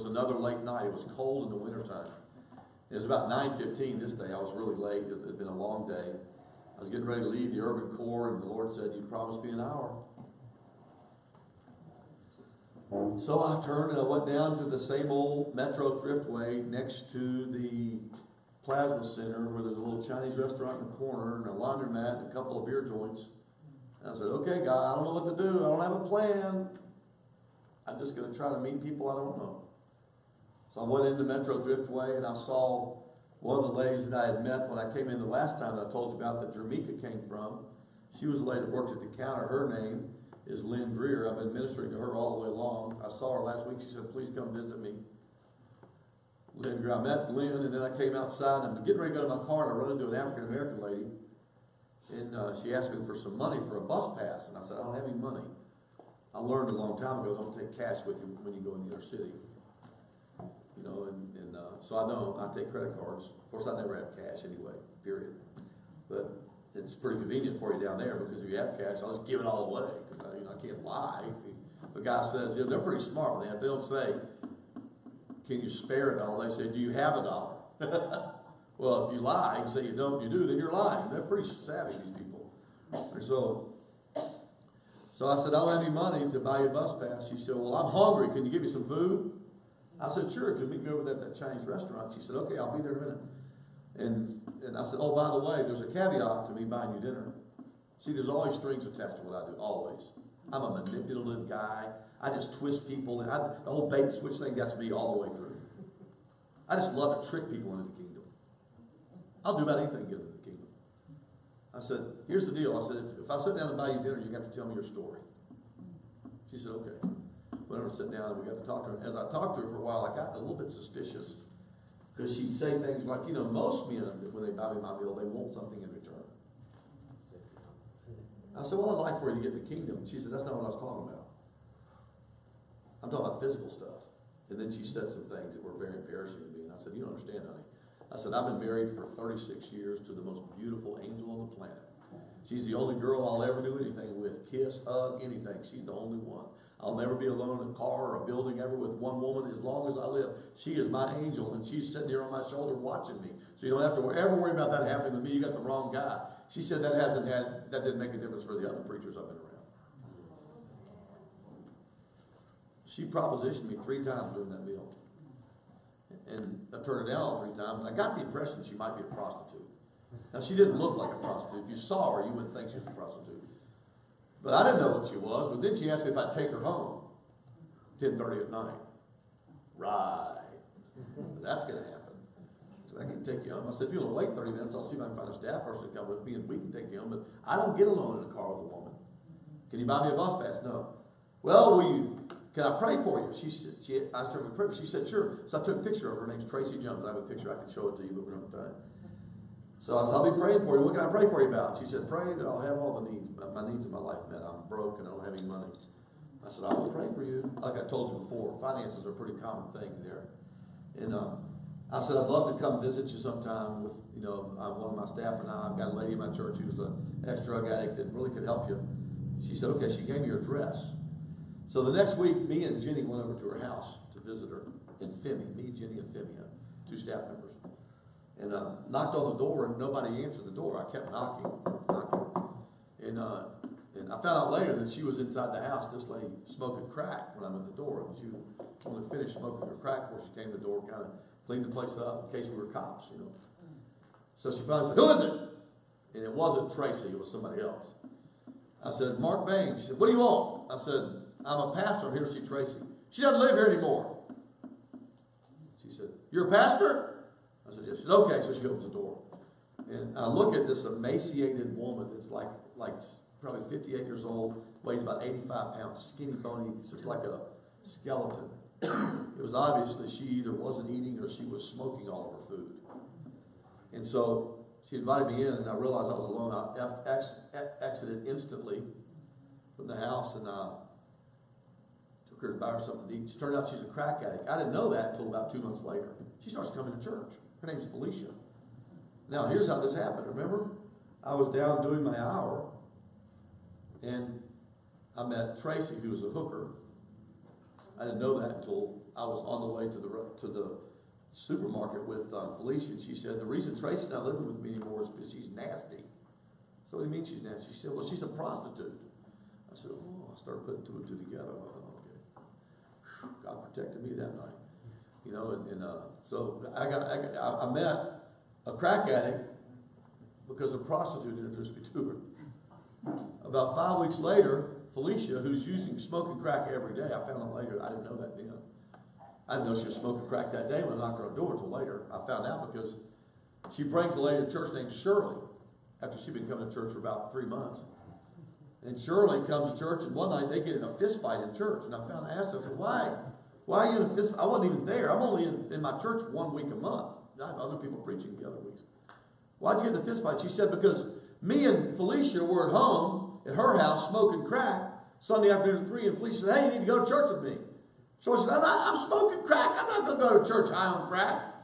another late night. It was cold in the wintertime. It was about 9:15 this day. I was really late. It had been a long day. I was getting ready to leave the urban core, and the Lord said, "You promised me an hour." So I turned and I went down to the same old Metro Thriftway next to the Plasma Center, where there's a little Chinese restaurant in the corner and a laundromat and a couple of beer joints. And I said, "Okay, God, I don't know what to do. I don't have a plan. I'm just going to try to meet people I don't know." So I went into Metro Thriftway and I saw one of the ladies that I had met when I came in the last time that I told you about that Jamaica came from. She was a lady that worked at the counter. Her name is Lynn Greer. I've been ministering to her all the way along. I saw her last week. She said, "Please come visit me." Lynn Greer. I met Lynn, and then I came outside, and I'm getting ready to go to my car, and I run into an African-American lady, and she asked me for some money for a bus pass, and I said, "I don't have any money." I learned a long time ago, don't take cash with you when you go in the inner city. You know, so I don't. I take credit cards. Of course, I never have cash anyway, period. But it's pretty convenient for you down there, because if you have cash, I'll just give it all away, because I can't lie. If a guy says, they're pretty smart. They don't say, "Can you spare a dollar?" They say, "Do you have a dollar?" Well, if you lie, you say you don't, you do, then you're lying. They're pretty savvy, these people. And so I said, "I don't have any money to buy you a bus pass." She said, "Well, I'm hungry. Can you give me some food?" I said, "Sure, if you meet me over at that Chinese restaurant." She said, "Okay, I'll be there in a minute." And I said, "Oh, by the way, there's a caveat to me buying you dinner." See, there's always strings attached to what I do, always. I'm a manipulative guy. I just twist people. And the whole bait and switch thing, that's me all the way through. I just love to trick people into the kingdom. I'll do about anything to get into the kingdom. I said, "Here's the deal." I said, if I sit down and buy you dinner, you have to tell me your story." She said, "Okay." Went over and sat down, and we got to talk to her. As I talked to her for a while, I got a little bit suspicious, because she'd say things like, "Most men, when they buy me my meal, they want something in return." I said, "Well, I'd like for you to get in the kingdom." She said, "That's not what I was talking about. I'm talking about physical stuff." And then she said some things that were very embarrassing to me. And I said, "You don't understand, honey." I said, "I've been married for 36 years to the most beautiful angel on the planet. She's the only girl I'll ever do anything with. Kiss, hug, anything. She's the only one. I'll never be alone in a car or a building ever with one woman as long as I live. She is my angel, and she's sitting here on my shoulder watching me. So you don't have to ever worry about that happening to me. You got the wrong guy." She said that didn't make a difference for the other preachers I've been around. She propositioned me 3 times during that meal. And I turned her down all 3 times. I got the impression she might be a prostitute. Now, she didn't look like a prostitute. If you saw her, you wouldn't think she was a prostitute. But I didn't know what she was. But then she asked me if I'd take her home 10:30 at night. Right. That's going to happen. So I can take you home. I said, "If you want to wait 30 minutes, I'll see if I can find a staff person to come with me, and we can take you home. But I don't get alone in a car with a woman. Can you buy me a bus pass?" "No." "Well, can I pray for you?" She asked her to pray. She said, "Sure." So I took a picture of her. Her name's Tracy Jones. I have a picture. I can show it to you, but we don't have time. So I said, "I'll be praying for you. What can I pray for you about?" She said, "Pray that I'll have all the needs, my needs in my life met. I'm broke and I don't have any money." I said, "I will pray for you." Like I told you before, finances are a pretty common thing there. And I said, "I'd love to come visit you sometime with, one of my staff and I've got a lady in my church who's an ex-drug addict that really could help you." She said, "Okay." She gave me her address. So the next week, me and Jenny went over to her house to visit her in Femi. Me, Jenny, and Femi, 2 staff members. And knocked on the door, and nobody answered the door. I kept knocking. And I found out later that she was inside the house, this lady smoking crack when I'm at the door. And she only finished smoking her crack before she came to the door, kind of cleaned the place up in case we were cops, So she finally said, "Who is it?" And it wasn't Tracy, it was somebody else. I said, "Mark Bane." She said, "What do you want?" I said, "I'm a pastor. I'm here to see Tracy." "She doesn't live here anymore." She said, "You're a pastor?" I said, "Yes." She said, "Okay." So she opens the door. And I look at this emaciated woman that's like probably 58 years old, weighs about 85 pounds, skinny, bony, just like a skeleton. It was obvious that she either wasn't eating or she was smoking all of her food. And so she invited me in, and I realized I was alone. I exited instantly from the house, and took her to buy her something to eat. It turned out she's a crack addict. I didn't know that until about 2 months later. She starts coming to church. Her name's Felicia. Now, here's how this happened. Remember, I was down doing my hour, and I met Tracy, who was a hooker. I didn't know that until I was on the way to the supermarket with Felicia, and she said, the reason Tracy's not living with me anymore is because she's nasty. So what do you mean she's nasty? She said, well, she's a prostitute. I said, oh, I started putting two and two together. I thought, okay, God protected me that night. You know, so I met a crack addict because a prostitute introduced me to her. About 5 weeks later, Felicia, who's smoking crack every day, I found out later, I didn't know that then. I didn't know she was smoking crack that day when I knocked on her door until later. I found out because she brings a lady to church named Shirley after she'd been coming to church for about 3 months. And Shirley comes to church, and one night they get in a fist fight in church. And I asked her, I said, why? Why are you in a fist fight? I wasn't even there. I'm only in my church 1 week a month. I have other people preaching the other weeks. Why'd you get in a fist fight? She said, because me and Felicia were at home at her house smoking crack Sunday afternoon at 3, and Felicia said, hey, you need to go to church with me. So I said, I'm smoking crack. I'm not going to go to church high on crack.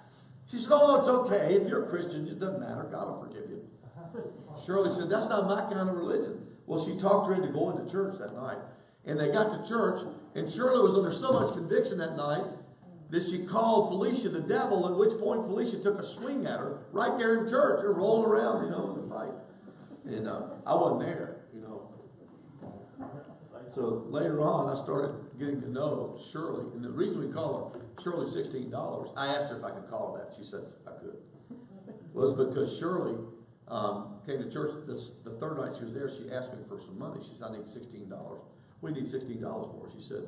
She said, oh, it's okay. If you're a Christian, it doesn't matter. God will forgive you. Shirley said, that's not my kind of religion. Well, she talked her into going to church that night. And they got to church, and Shirley was under so much conviction that night that she called Felicia the devil, at which point Felicia took a swing at her right there in church. They're rolling around, in the fight. And I wasn't there, So later on, I started getting to know Shirley. And the reason we call her Shirley $16, I asked her if I could call her that. She said I could. Was because Shirley came to church the third night she was there. She asked me for some money. She said, I need $16. We need $16 for her. She said,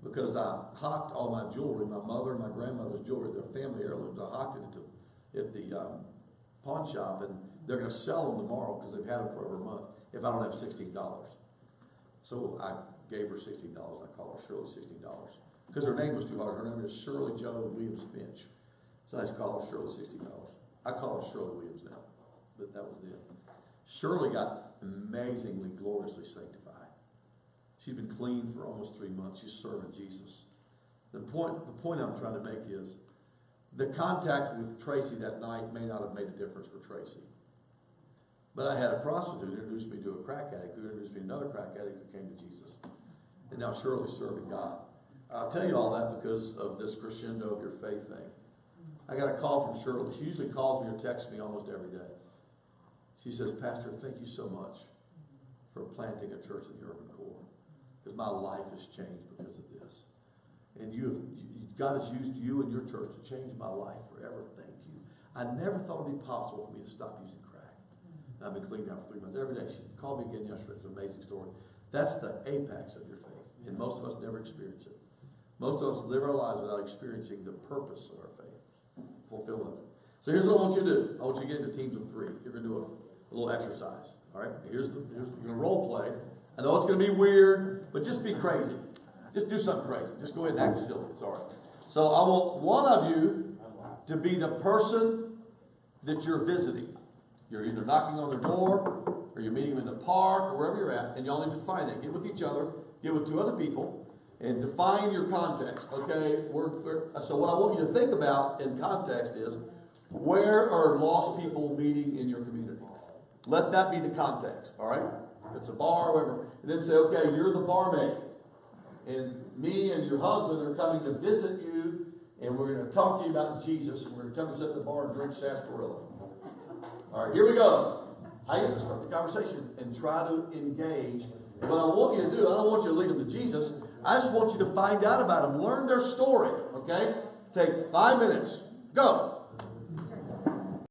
because I hocked all my jewelry, my mother and my grandmother's jewelry, their family heirlooms, I hocked it at the pawn shop, and they're going to sell them tomorrow because they've had them for over a month if I don't have $16. So I gave her $16. I called her Shirley $16 because her name was too hard. Her name is Shirley Joe Williams Finch. So I just called her Shirley $16. I call her Shirley Williams now, but that was it. Shirley got amazingly, gloriously sanctified. She's been clean for almost 3 months. She's serving Jesus. The point I'm trying to make is the contact with Tracy that night may not have made a difference for Tracy. But I had a prostitute introduce me to a crack addict who introduced me to another crack addict who came to Jesus. And now Shirley's serving God. I'll tell you all that because of this crescendo of your faith thing. I got a call from Shirley. She usually calls me or texts me almost every day. She says, Pastor, thank you so much for planting a church in the urban core. Because my life has changed because of this. And God has used you and your church to change my life forever. Thank you. I never thought it would be possible for me to stop using crack. And I've been clean now for 3 months. Every day. She called me again yesterday. It's an amazing story. That's the apex of your faith. And most of us never experience it. Most of us live our lives without experiencing the purpose of our faith. Fulfillment. So here's what I want you to do. I want you to get into teams of 3. You're going to do a little exercise. All right? You're going to role play. I know it's going to be weird, but just be crazy. Just do something crazy. Just go ahead and act silly. It's all right. So I want one of you to be the person that you're visiting. You're either knocking on their door, or you're meeting them in the park, or wherever you're at, and y'all need to define that. Get with each other, get with 2 other people, and define your context. Okay? So what I want you to think about in context is, where are lost people meeting in your community? Let that be the context. All right? If it's a bar, whatever. And then say, okay, you're the barmaid. And me and your husband are coming to visit you, and we're going to talk to you about Jesus. And we're going to come and sit in the bar and drink sarsaparilla. All right, here we go. I get to start the conversation and try to engage. And what I want you to do, I don't want you to lead them to Jesus. I just want you to find out about them. Learn their story, okay? Take 5 minutes. Go.